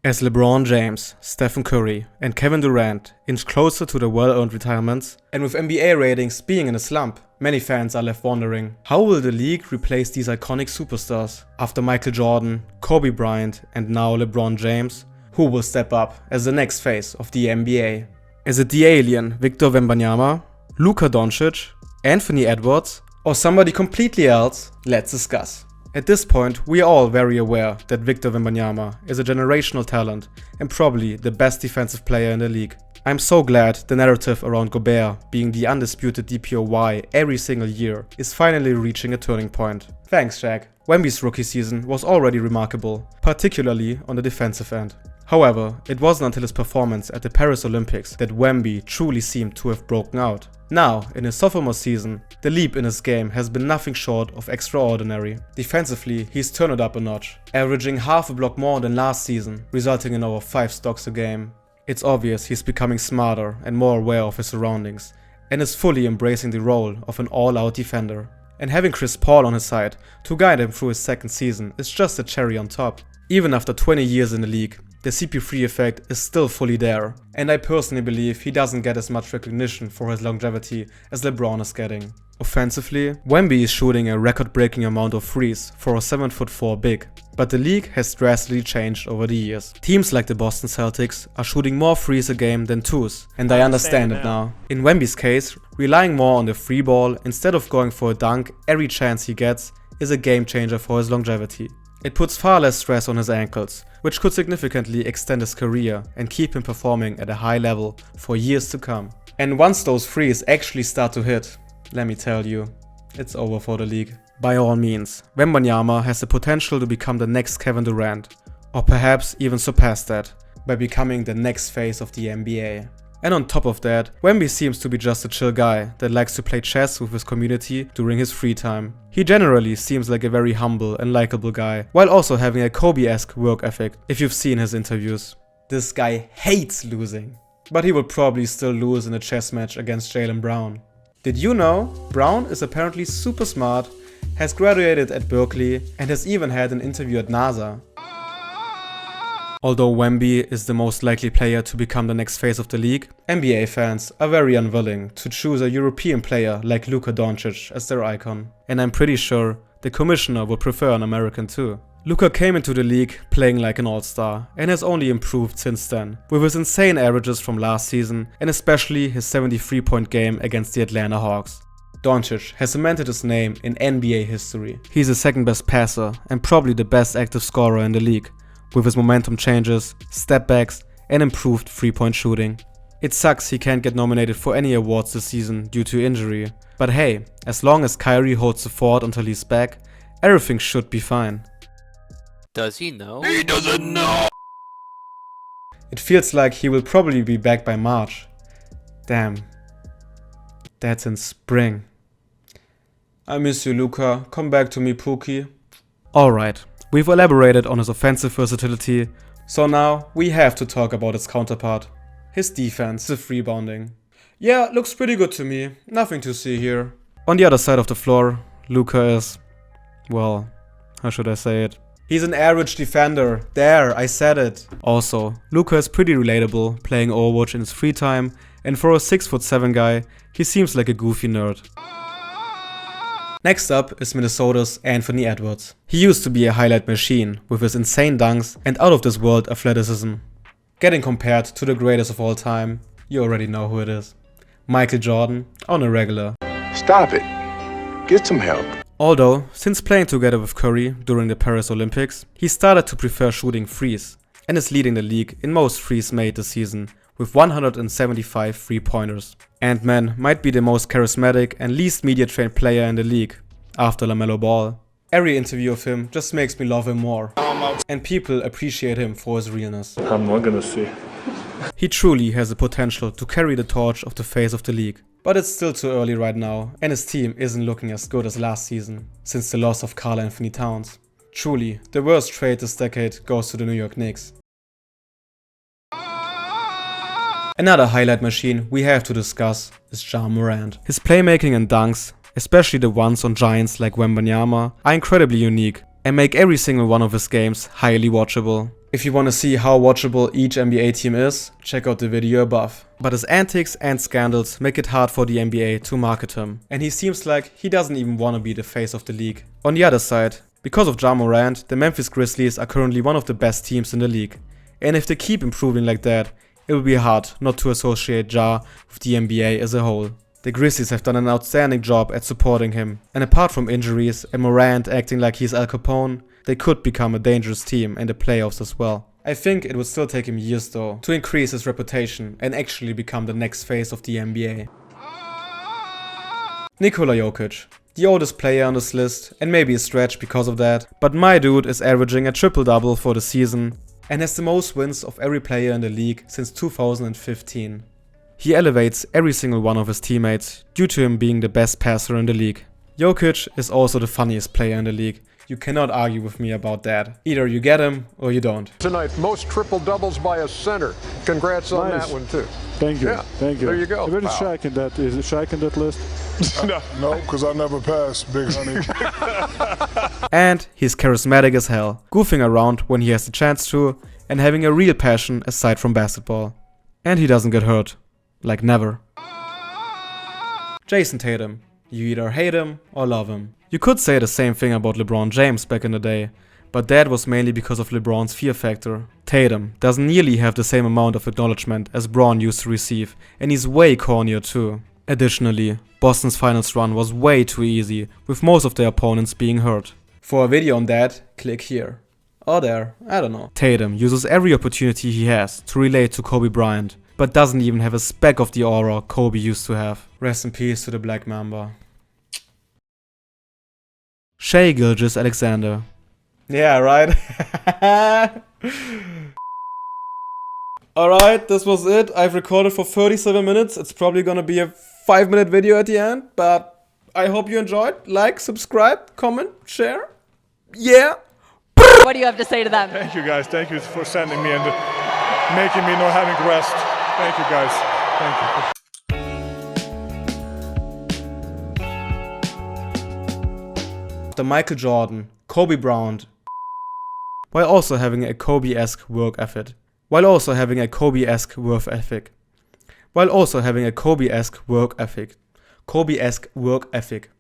As LeBron James, Stephen Curry, and Kevin Durant inch closer to their well-earned retirements, and with NBA ratings being in a slump, many fans are left wondering, how will the league replace these iconic superstars? After Michael Jordan, Kobe Bryant, and now LeBron James, who will step up as the next face of the NBA? Is it the alien Victor Wembanyama, Luka Doncic, Anthony Edwards, or somebody completely else? Let's discuss. At this point, we are all very aware that Victor Wembanyama is a generational talent and probably the best defensive player in the league. I'm so glad the narrative around Gobert being the undisputed DPOY every single year is finally reaching a turning point. Thanks, Shaq. Wemby's rookie season was already remarkable, particularly on the defensive end. However, it wasn't until his performance at the Paris Olympics that Wemby truly seemed to have broken out. Now, in his sophomore season, the leap in his game has been nothing short of extraordinary. Defensively, he's turned it up a notch, averaging half a block more than last season, resulting in over 5 stocks a game. It's obvious he's becoming smarter and more aware of his surroundings, and is fully embracing the role of an all-out defender. And having Chris Paul on his side to guide him through his second season is just a cherry on top. Even after 20 years in the league, the CP3 effect is still fully there, and I personally believe he doesn't get as much recognition for his longevity as LeBron is getting. Offensively, Wemby is shooting a record-breaking amount of threes for a 7'4" big, but the league has drastically changed over the years. Teams like the Boston Celtics are shooting more threes a game than twos, and I understand it now. In Wemby's case, relying more on the free ball instead of going for a dunk every chance he gets is a game changer for his longevity. It puts far less stress on his ankles, which could significantly extend his career and keep him performing at a high level for years to come. And once those threes actually start to hit, let me tell you, it's over for the league. By all means, Wembanyama has the potential to become the next Kevin Durant, or perhaps even surpass that, by becoming the next face of the NBA. And on top of that, Wemby seems to be just a chill guy that likes to play chess with his community during his free time. He generally seems like a very humble and likable guy, while also having a Kobe-esque work ethic if you've seen his interviews. This guy hates losing, but he will probably still lose in a chess match against Jaylen Brown. Did you know? Brown is apparently super smart, has graduated at Berkeley, and has even had an interview at NASA. Although Wemby is the most likely player to become the next face of the league, NBA fans are very unwilling to choose a European player like Luka Doncic as their icon. And I'm pretty sure the commissioner would prefer an American too. Luka came into the league playing like an all-star and has only improved since then, with his insane averages from last season and especially his 73-point game against the Atlanta Hawks. Doncic has cemented his name in NBA history. He's the second best passer and probably the best active scorer in the league, with his momentum changes, step backs, and improved 3-point shooting. It sucks he can't get nominated for any awards this season due to injury, but hey, as long as Kyrie holds the fort until he's back, everything should be fine. Does he know? He doesn't know! It feels like he will probably be back by March. Damn. That's in spring. I miss you, Luka. Come back to me, Pookie. Alright. We've elaborated on his offensive versatility, so now we have to talk about his counterpart, his defensive rebounding. Yeah, looks pretty good to me, nothing to see here. On the other side of the floor, Luka is, well, how should I say it? He's an average defender. There, I said it. Also, Luka is pretty relatable, playing Overwatch in his free time, and for a 6'7" guy, he seems like a goofy nerd. Next up is Minnesota's Anthony Edwards. He used to be a highlight machine with his insane dunks and out of this world athleticism. Getting compared to the greatest of all time, you already know who it is. Michael Jordan on a regular. Stop it. Get some help. Although, since playing together with Curry during the Paris Olympics, he started to prefer shooting threes and is leading the league in most threes made this season with 175 3-pointers. Ant-Man might be the most charismatic and least media-trained player in the league, after LaMelo Ball. Every interview of him just makes me love him more, and people appreciate him for his realness. I'm not gonna see. He truly has the potential to carry the torch of the face of the league. But it's still too early right now, and his team isn't looking as good as last season, since the loss of Karl Anthony Towns. Truly, the worst trade this decade goes to the New York Knicks. Another highlight machine we have to discuss is Ja Morant. His playmaking and dunks, especially the ones on giants like Wembanyama, are incredibly unique and make every single one of his games highly watchable. If you want to see how watchable each NBA team is, check out the video above. But his antics and scandals make it hard for the NBA to market him. And he seems like he doesn't even want to be the face of the league. On the other side, because of Ja Morant, the Memphis Grizzlies are currently one of the best teams in the league. And if they keep improving like that, it will be hard not to associate Ja with the NBA as a whole. The Grizzlies have done an outstanding job at supporting him, and apart from injuries and Morant acting like he's Al Capone, they could become a dangerous team in the playoffs as well. I think it would still take him years though to increase his reputation and actually become the next face of the NBA. Nikola Jokic, the oldest player on this list, and maybe a stretch because of that, but my dude is averaging a triple-double for the season and has the most wins of every player in the league since 2015. He elevates every single one of his teammates due to him being the best passer in the league. Jokic is also the funniest player in the league. You cannot argue with me about that. Either you get him or you don't. Tonight, most triple doubles by a center. Congrats on that one too. Thank you. Yeah, thank you. there you go. Where is Wow. Shaq in that? Is it Shaq in that list? No, because I never passed, big honey. And he's charismatic as hell, goofing around when he has the chance to, and having a real passion aside from basketball. And he doesn't get hurt. Like never. Jason Tatum. You either hate him or love him. You could say the same thing about LeBron James back in the day, but that was mainly because of LeBron's fear factor. Tatum doesn't nearly have the same amount of acknowledgement as Bron used to receive, and he's way cornier too. Additionally, Boston's finals run was way too easy, with most of their opponents being hurt. For a video on that, click here. Or there, I don't know. Tatum uses every opportunity he has to relate to Kobe Bryant, but doesn't even have a speck of the aura Kobe used to have. Rest in peace to the Black Mamba. Shai Gilgeous-Alexander. Yeah, right? Alright, this was it. I've recorded for 37 minutes. It's probably gonna be a 5-minute video at the end, but I hope you enjoyed. Like, subscribe, comment, share. Yeah! What do you have to say to them? Thank you guys. Thank you for sending me and making me not having rest. Thank you guys. Thank you. After Michael Jordan, Kobe Bryant, while also having a Kobe-esque work ethic. While also having a Kobe-esque work ethic. While also having a Kobe-esque work ethic. Kobe-esque work ethic.